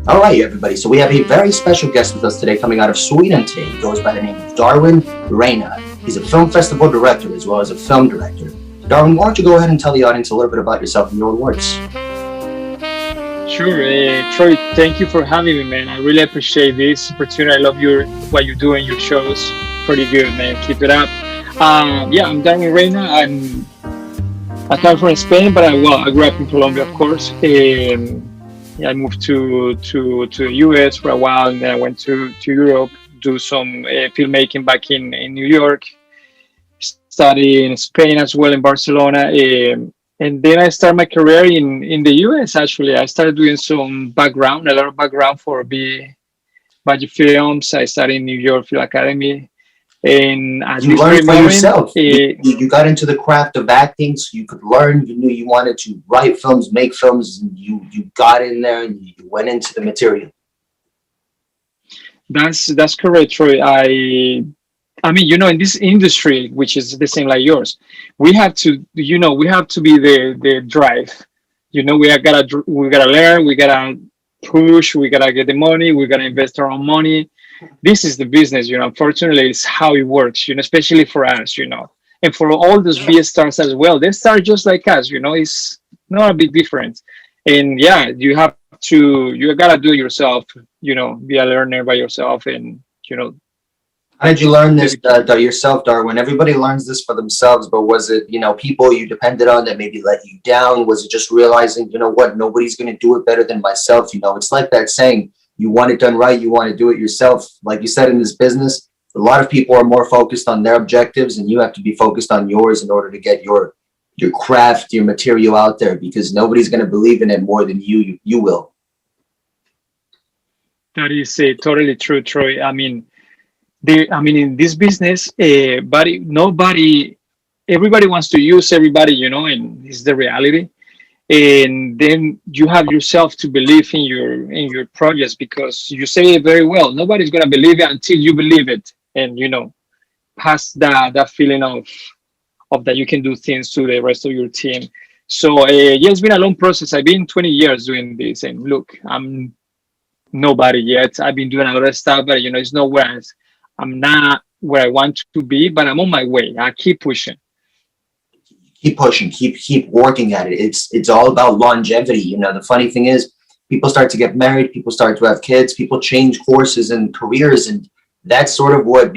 All right, everybody. So we have a very special guest with us today coming out of Sweden today. He goes by the name of Darwin Reina. He's a film festival director as well as a film director. Darwin, why don't you go ahead and tell the audience a little bit about yourself in your own words? Sure, Troy. Thank you for having me, man. I really appreciate this opportunity. I love what you do in your shows. Pretty good, man. Keep it up. Yeah, I'm Darwin Reina. I come from Spain, but I grew up in Colombia, of course. Yeah, I moved to the US for a while, and then I went to Europe, do some filmmaking back in New York, study in Spain as well in Barcelona, and then I started my career in the US. Actually, I started doing a lot of background for budget films. I studied in New York Film Academy, and at You this very learned for moment, yourself. You got into the craft of acting so you could learn. You knew you wanted to write films, make films, and you got in there and you went into the material. that's correct, Troy. I mean, in this industry, which is the same like yours, we have to, we have to be the drive. We gotta learn, we gotta push, we gotta get the money, we gotta invest our own money. This is the business, Unfortunately, it's how it works, especially for us, and for all those B stars as well. They start just like us, It's not a big difference. And yeah, you gotta do it yourself, be a learner by yourself, and How did you learn this yourself, Darwin? Everybody learns this for themselves, but was it, people you depended on that maybe let you down? Was it just realizing, what, nobody's going to do it better than myself? It's like that saying, you want it done right, you want to do it yourself. Like you said, in this business, a lot of people are more focused on their objectives, and you have to be focused on yours in order to get your craft, your material out there, because nobody's going to believe in it more than you will. that is totally true, Troy. In this business, everybody wants to use everybody, and it's the reality. And then you have yourself to believe in your projects, because you say it very well. Nobody's gonna believe it until you believe it, and pass that feeling of that you can do things to the rest of your team. So yeah, it's been a long process. I've been 20 years doing this, and look, I'm nobody yet. I've been doing a lot of stuff, but it's nowhere. I'm not where I want to be, but I'm on my way. I keep pushing. Keep pushing, keep working at it. It's all about longevity. The funny thing is, people start to get married, people start to have kids, people change courses and careers, and that's sort of what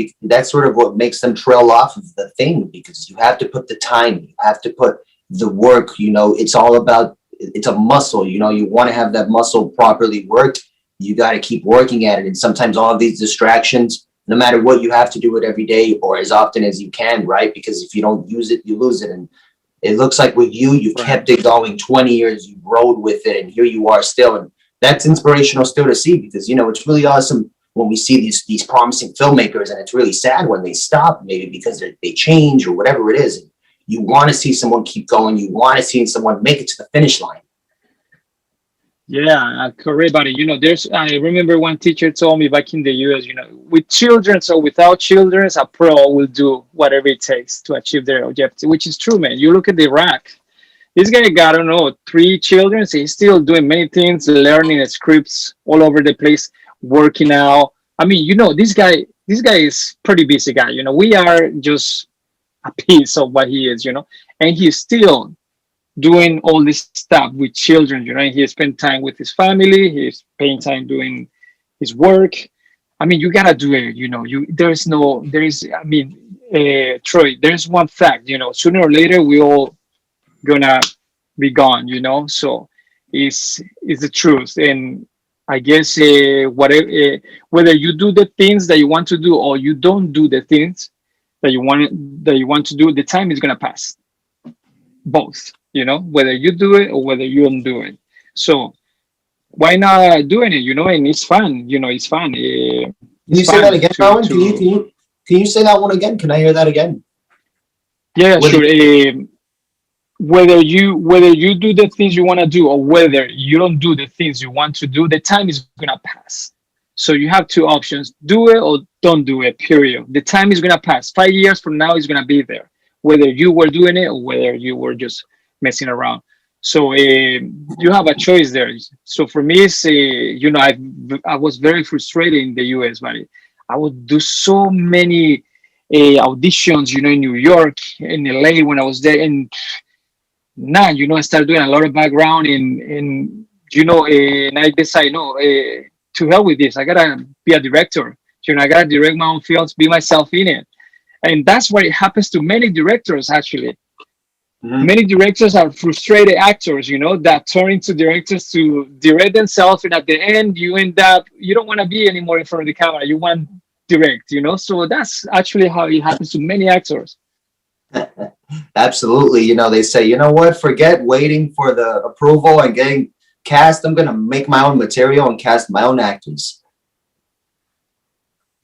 makes them trail off of the thing, because you have to put the time, you have to put the work. It's all about, it's a muscle. You want to have that muscle properly worked, you got to keep working at it. And sometimes all of these distractions, no matter what, you have to do it every day or as often as you can, right? Because if you don't use it, you lose it. And it looks like with you've kept it going 20 years, you rode with it, and here you are still. And that's inspirational still to see, because, it's really awesome when we see these promising filmmakers, and it's really sad when they stop, maybe because they change or whatever it is. And you want to see someone keep going. You want to see someone make it to the finish line. Yeah, correct, buddy. I remember one teacher told me back in the US, with children or without children, a pro will do whatever it takes to achieve their objective, which is true, man. You look at the Iraq. This guy got, I don't know, 3 children. So he's still doing many things, learning scripts all over the place, working out. This guy is pretty busy guy. We are just a piece of what he is, and he's still doing all this stuff with children, and he spent time with his family, he's spent time doing his work. You gotta do it, Troy, there's one fact, sooner or later we all gonna be gone, so it's the truth. And I guess whether you do the things that you want to do or you don't do the things that you want to do, the time is gonna pass. Both, whether you do it or whether you don't do it. So why not doing it? And it's fun. It's fun. Can It's you say that fun again, to Darwin? Can you say that one again? Can I hear that again? yeah, Whether sure. Whether you do the things you want to do or whether you don't do the things you want to do, the time is gonna pass. So you have two options: do it or don't do it. Period. The time is gonna pass. 5 years from now, it's gonna be there, whether you were doing it or whether you were just messing around. So you have a choice there. So for me, it's I was very frustrated in the US, but I would do so many auditions, in New York, in LA when I was there, and now, I started doing a lot of background and I decided, no, to hell with this. I gotta be a director. I gotta direct my own films, be myself in it. And that's what it happens to many directors, actually. Mhm. Many directors are frustrated actors, that turn into directors to direct themselves. And at the end, you end up, you don't want to be anymore in front of the camera. You want direct, So that's actually how it happens to many actors. Absolutely. They say, you know what? Forget waiting for the approval and getting cast. I'm gonna make my own material and cast my own actors.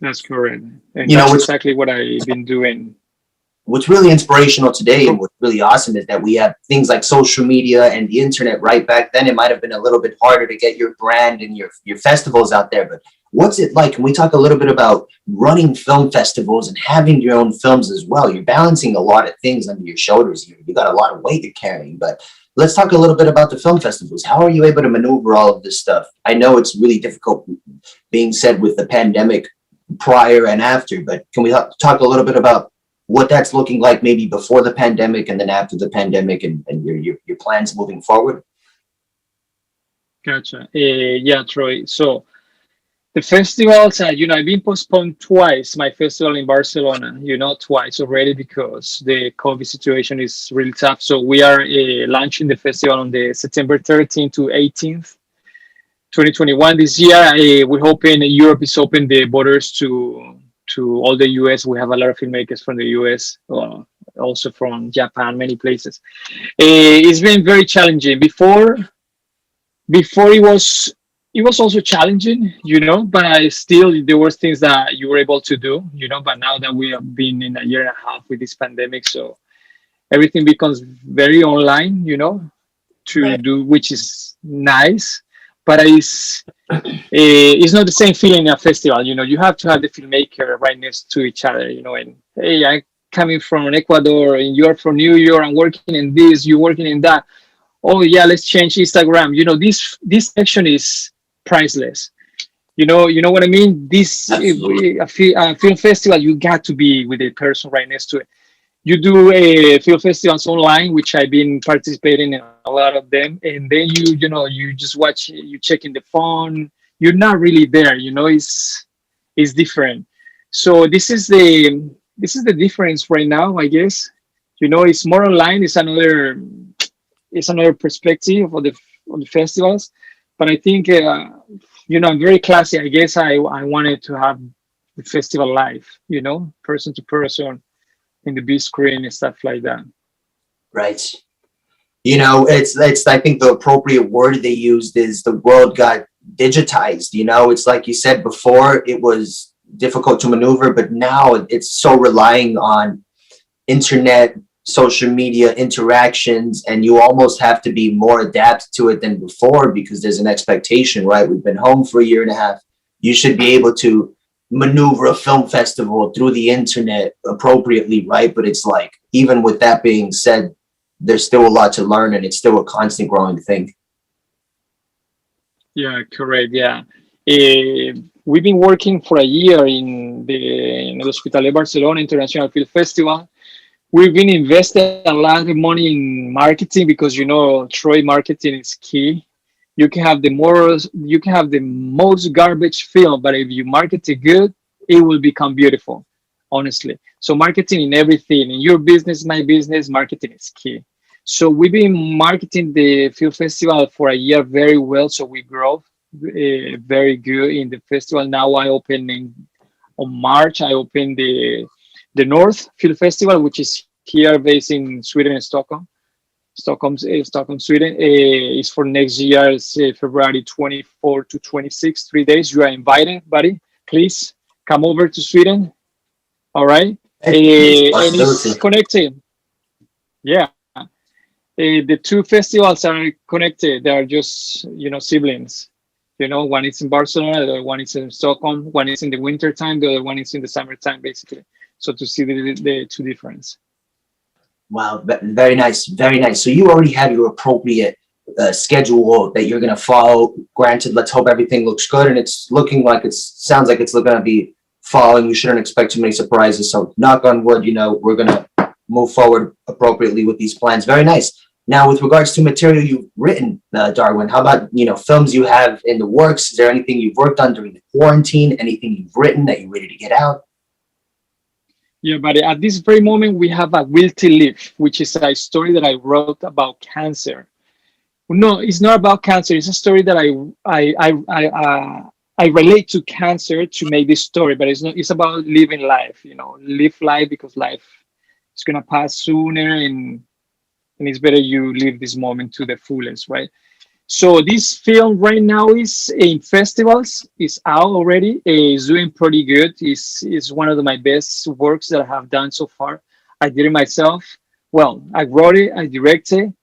That's correct. And You know, that's what's exactly what I've been doing. what's really inspirational today and what's really awesome is that we have things like social media and the internet. Right back then, it might have been a little bit harder to get your brand and your festivals out there. But what's it like? Can we talk a little bit about running film festivals and having your own films as well? You're balancing a lot of things under your shoulders here. You got a lot of weight you're carrying. But let's talk a little bit about the film festivals. How are you able to maneuver all of this stuff? I know it's really difficult being said with the pandemic prior and after, but can we talk a little bit about what that's looking like maybe before the pandemic and then after the pandemic and your plans moving forward? Gotcha. Yeah, Troy. So the festivals, I've been postponed twice. My festival in Barcelona, twice already because the COVID situation is really tough. So we are launching the festival on the September 13th to 18th, 2021 this year. We're hoping Europe is open the borders to all the US. We have a lot of filmmakers from the US, also from Japan, many places. It's been very challenging. Before it was also challenging, but I still there were things that you were able to do, but now that we have been in a year and a half with this pandemic, so everything becomes very online, to Right. do, which is nice, but it's not the same feeling in a festival. You have to have the filmmaker right next to each other, and hey, I coming from Ecuador and you're from New York, I'm working in this, you're working in that. Oh yeah, let's change Instagram. This section is priceless. You know what I mean? This Absolutely. a film festival, you got to be with the person right next to it. You do a film festivals online, which I've been participating in a lot of them, and then you just watch, you checking the phone. You're not really there. It's different. So this is the difference right now, I guess. It's more online. It's another perspective of the festivals, but I think I'm very classy. I guess I wanted to have the festival live, person to person in the big screen and stuff like that. Right. It's I think the appropriate word they used is the world got digitized. It's like you said before, it was difficult to maneuver, but now it's so relying on internet, social media interactions, and you almost have to be more adapted to it than before because there's an expectation, right? We've been home for a year and a half. You should be able to maneuver a film festival through the internet appropriately, right? But it's like, even with that being said, there's still a lot to learn and it's still a constant growing thing. Yeah, correct. Yeah. We've been working for a year in El Hospitalet Barcelona International Film Festival. We've been investing a lot of money in marketing because Troy, marketing is key. You can have the most garbage film, but if you market it good, it will become beautiful. Honestly, so marketing in everything in your business, my business, marketing is key. So we've been marketing the film festival for a year very well. So we grow very good in the festival. Now I open on March. I opened the North Film Festival, which is here based in Sweden and Stockholm. Stockholm, Sweden. Is for next year. It's February 24 to 26, 3 days. You are invited, buddy. Please come over to Sweden. All right. It's a And it's possibility. connected. Yeah. The two festivals are connected. They are just, siblings. One is in Barcelona, the other one is in Stockholm. One is in the winter time, the other one is in the summertime, basically. So to see the two difference. Wow, very nice, very nice. So you already have your appropriate schedule that you're going to follow. Granted, let's hope everything looks good, and it's looking like sounds like it's going to be following. We shouldn't expect too many surprises. So knock on wood, we're going to move forward appropriately with these plans. Very nice. Now, with regards to material you've written, Darwin, how about films you have in the works? Is there anything you've worked on during the quarantine? Anything you've written that you're ready to get out? Yeah, but at this very moment, we have a Will to Live, which is a story that I wrote about cancer. No, it's not about cancer. It's a story that I relate to cancer to make this story, but it's not. It's about living life. Live life because life is gonna pass sooner, and it's better you live this moment to the fullest, right? So this film right now is in festivals. It's out already. It's doing pretty good. It's one of my best works that I have done so far. I did it myself. Well, I wrote it. I directed.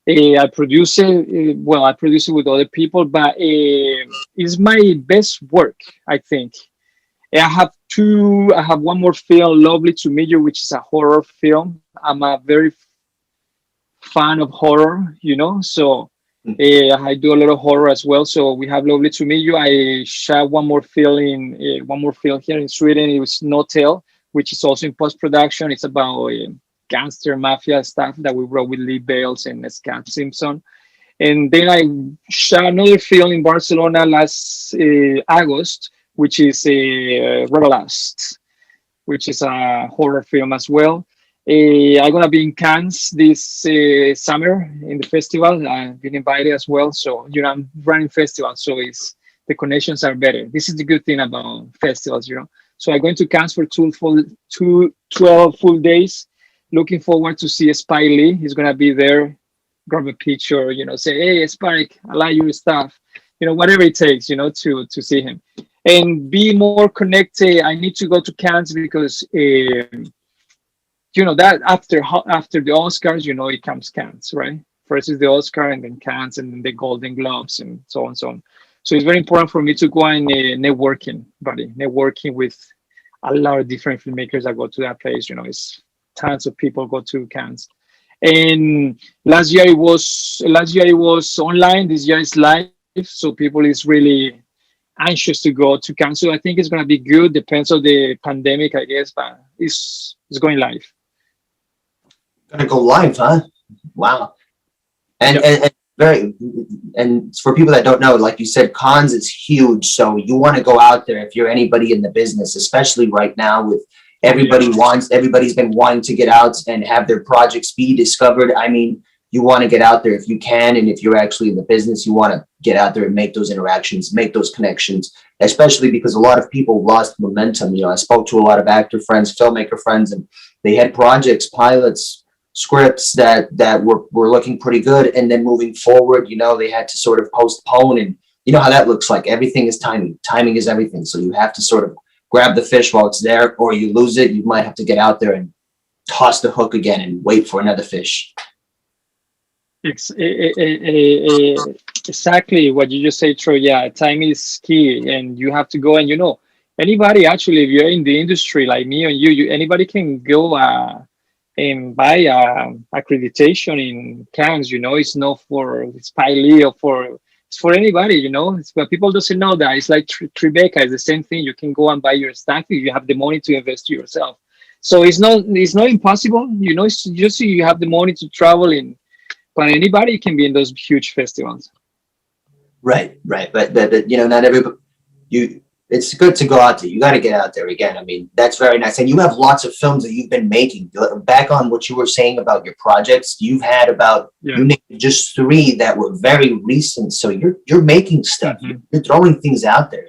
I produce it. Well, I produce it with other people, but it's my best work, I think. I have two. I have one more film, Lovely to Meet You, which is a horror film. I'm a very fan of horror, so I do a lot of horror as well. So we have Lovely to Meet You. I shot one more film here in Sweden. It was No Tale, which is also in post production. It's about gangster mafia stuff that we wrote with Lee Bales and Scott Simpson. And then I shot another film in Barcelona last August, which is Revelast, which is a horror film as well. I'm gonna be in Cannes this summer in the festival. I've been invited as well, so I'm running festivals, so the connections are better. This is the good thing about festivals. So I'm going to Cannes for 12 full days. Looking forward to see Spike Lee. He's gonna be there, grab a picture, say, "Hey, Spike, I like your stuff." Whatever it takes, to see him and be more connected. I need to go to Cannes because. That after the Oscars, it comes Cannes, right? First is the Oscar, and then Cannes, and then the Golden Globes, and so on, so on. So it's very important for me to go and networking with a lot of different filmmakers that go to that place. It's tons of people go to Cannes. And last year it was online. This year it's live, so people is really anxious to go to Cannes. So I think it's gonna be good. Depends on the pandemic, I guess, but it's going live. Gonna go live, huh? Wow. And, Yep. and and for people that don't know, like you said, cons is huge. So you want to go out there if you're anybody in the business, especially right now with everybody's been wanting to get out and have their projects be discovered. I mean, you want to get out there if you can, and if you're actually in the business, you want to get out there and make those interactions, make those connections, especially because a lot of people lost momentum. I spoke to a lot of actor friends, filmmaker friends, and they had projects, pilots, scripts that were looking pretty good, and then moving forward, they had to sort of postpone, and you know how that looks like. Everything is timing is everything, so you have to sort of grab the fish while it's there, or you lose it. You might have to get out there and toss the hook again and wait for another fish. Exactly what you just said, Troy. Yeah, time is key, and you have to go. And anybody actually, if you're in the industry like me and anybody can go and buy accreditation in Cannes. It's not for Spike Lee or it's for anybody. But people doesn't know that. It's like Tribeca. It's the same thing. You can go and buy your stuff if you have the money to invest yourself. So it's not impossible. It's just you have the money to travel in. But anybody can be in those huge festivals. Right. But not everybody. It's good to go out there. You got to get out there again. I mean, that's very nice. And you have lots of films that you've been making. Back on what you were saying about your projects, you've had you named just 3 that were very recent. So you're making stuff. Mm-hmm. You're throwing things out there.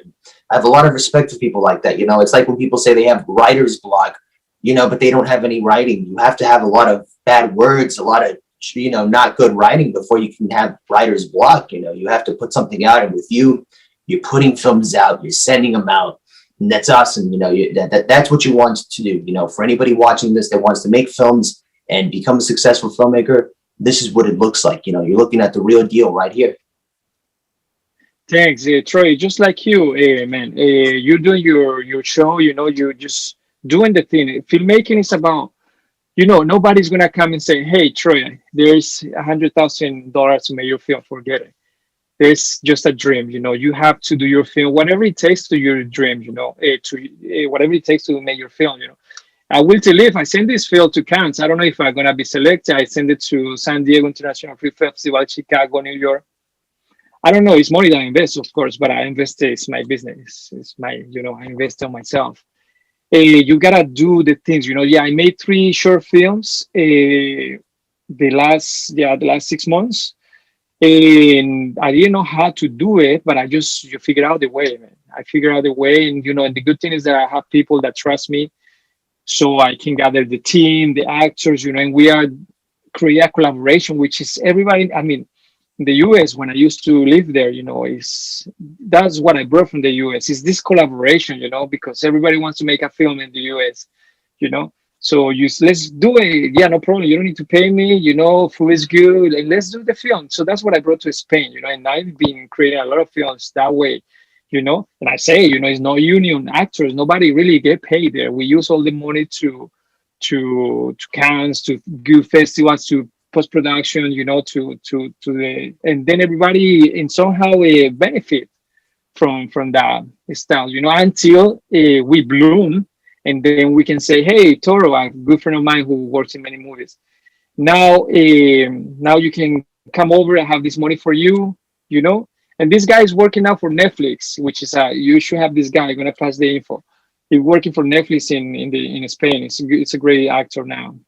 I have a lot of respect for people like that. It's like when people say they have writer's block, but they don't have any writing. You have to have a lot of bad words, a lot of not good writing before you can have writer's block. You have to put something out, and with you, you're putting films out, you're sending them out, and that's awesome. That's what you want to do. For anybody watching this that wants to make films and become a successful filmmaker, this is what it looks like. You're looking at the real deal right here. Thanks, Troy. Just like you, man. You're doing your show. You're just doing the thing. Filmmaking is about, nobody's gonna come and say, "Hey, Troy, there's $100,000 to make your film." Forget it. There's just a dream. You have to do your film, whatever it takes to your dream. Whatever it takes to make your film. I will tell you, if I send this film to Cannes, I don't know if I'm gonna be selected. I send it to San Diego International Film Festival, Chicago, New York. I don't know. It's money that I invest, of course, but I invest. It's my business. It's my, I invest on myself. You gotta do the things. Yeah, I made 3 short films. The last 6 months, and I didn't know how to do it, but you figure out the way, man. I figure out the way, and the good thing is that I have people that trust me, so I can gather the team, the actors, and we are create a collaboration, which is everybody. I mean, in the US, when I used to live there, that's what I brought from the US, is this collaboration, because everybody wants to make a film in the US, you know. So let's do it. Yeah, no problem. You don't need to pay me, food is good, and let's do the film. So that's what I brought to Spain, and I've been creating a lot of films that way, and I say, it's no union actors, nobody really get paid there. We use all the money to Cannes, to good festivals, to post-production, to the, and then everybody in somehow benefit from that style, until we bloom, and then we can say, hey, Toro, a good friend of mine who works in many movies, now you can come over. I have this money for you, and this guy is working now for Netflix, which is you should have this guy. I'm gonna pass the info. He's working for Netflix in Spain. It's a great actor now.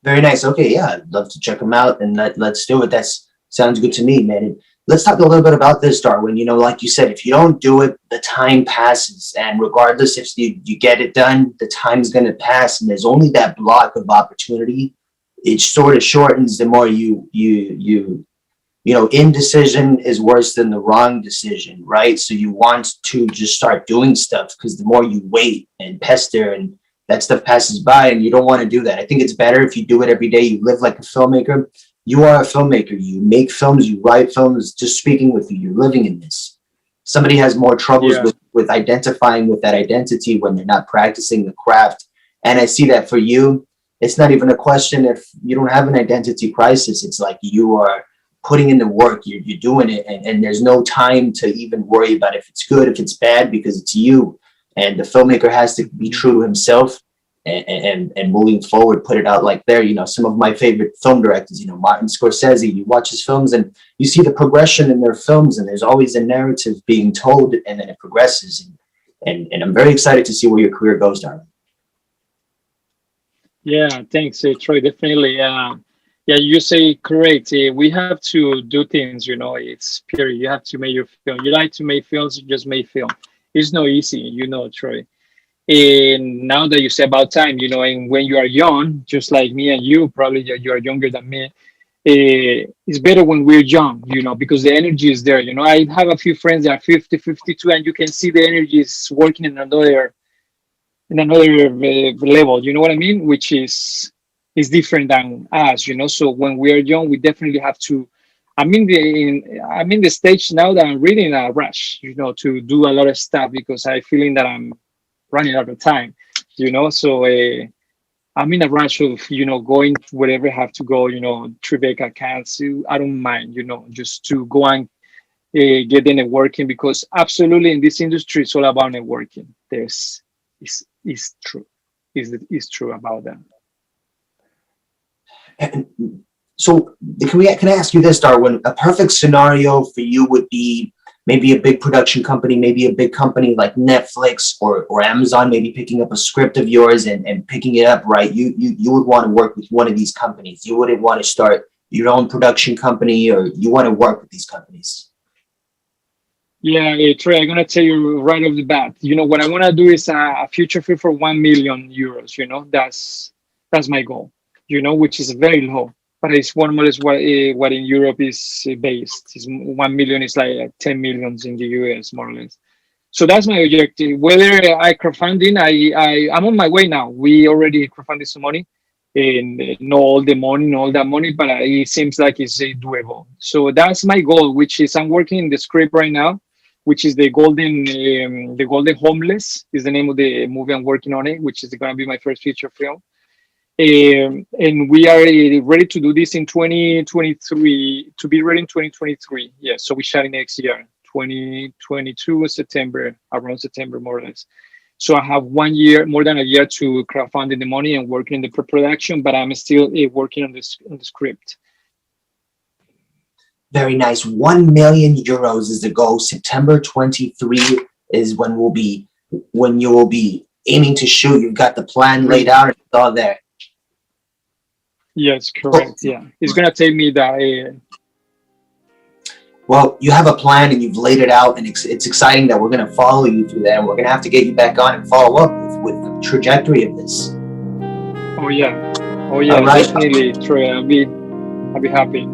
Very nice. Okay, yeah, I'd love to check them out, and let's do it. That sounds good to me, man. And let's talk a little bit about this, Darwin. Like you said, if you don't do it, the time passes, and regardless if you get it done, the time's going to pass, and there's only that block of opportunity. It sort of shortens the more you indecision is worse than the wrong decision, right? So you want to just start doing stuff, because the more you wait and pester and that stuff passes by, and you don't want to do that. I think it's better if you do it every day. You live like a filmmaker. You are a filmmaker. You make films, you write films. Just speaking with you, you're living in this. Somebody has more troubles with identifying with that identity when they're not practicing the craft. And I see that for you. It's not even a question if you don't have an identity crisis. It's like you are putting in the work, you're doing it, and there's no time to even worry about if it's good, if it's bad, because it's you. And the filmmaker has to be true to himself, and moving forward, put it out like there. Some of my favorite film directors, Martin Scorsese, you watch his films and you see the progression in their films, and there's always a narrative being told, and then it progresses. And I'm very excited to see where your career goes, Darwin. Yeah, thanks, Troy. Definitely. Yeah, you say correct. We have to do things, it's period. You have to make your film. You like to make films, just make film. It's not easy, Troy. And now that you say about time, and when you are young, just like me and you, probably you are younger than me, it's better when we're young, because the energy is there. I have a few friends that are 50, 52, and you can see the energy is working in another level, you know what I mean? Which is different than us, So when we are young, we definitely have to. I'm in the stage now that I'm really in a rush, to do a lot of stuff, because I'm feeling that I'm running out of time, So I'm in a rush of, going wherever I have to go, Tribeca, Cannes, I don't mind, just to go and get the networking, because absolutely in this industry, it's all about networking. It's true. It's true about that. And so can I ask you this, Darwin? A perfect scenario for you would be maybe a big production company, maybe a big company like Netflix or Amazon, maybe picking up a script of yours and picking it up, right? You would want to work with one of these companies. You wouldn't want to start your own production company, or you want to work with these companies. Yeah, Trey, I'm gonna tell you right off the bat. What I want to do is a feature film for €1 million. That's my goal. Which is very low. but it's one more or less what in Europe is based. Is 1 million is like 10 millions in the US, more or less. So that's my objective. Whether I crowdfunding, I'm on my way now. We already crowdfunded some money, and not all the money, not all that money, but it seems like it's doable. So that's my goal, which is I'm working in the script right now, which is the Golden Homeless is the name of the movie I'm working on it, which is going to be my first feature film. And we are ready to do this in 2023, to be ready in 2023. Yeah, so we shot it next year, 2022 September, around September more or less. So I have 1 year, more than a year, to crowdfunding the money and working in the pre-production, but I'm still working on the script. Very nice. 1 million euros is the goal. September 23 is when you will be aiming to shoot. You've got the plan laid out. It's all there. Yes, correct. Yeah, it's gonna take me that. Well, you have a plan and you've laid it out, and it's exciting that we're going to follow you through that, and we're going to have to get you back on and follow up with the trajectory of this. Oh yeah, All right. definitely, Troy. I'll be happy.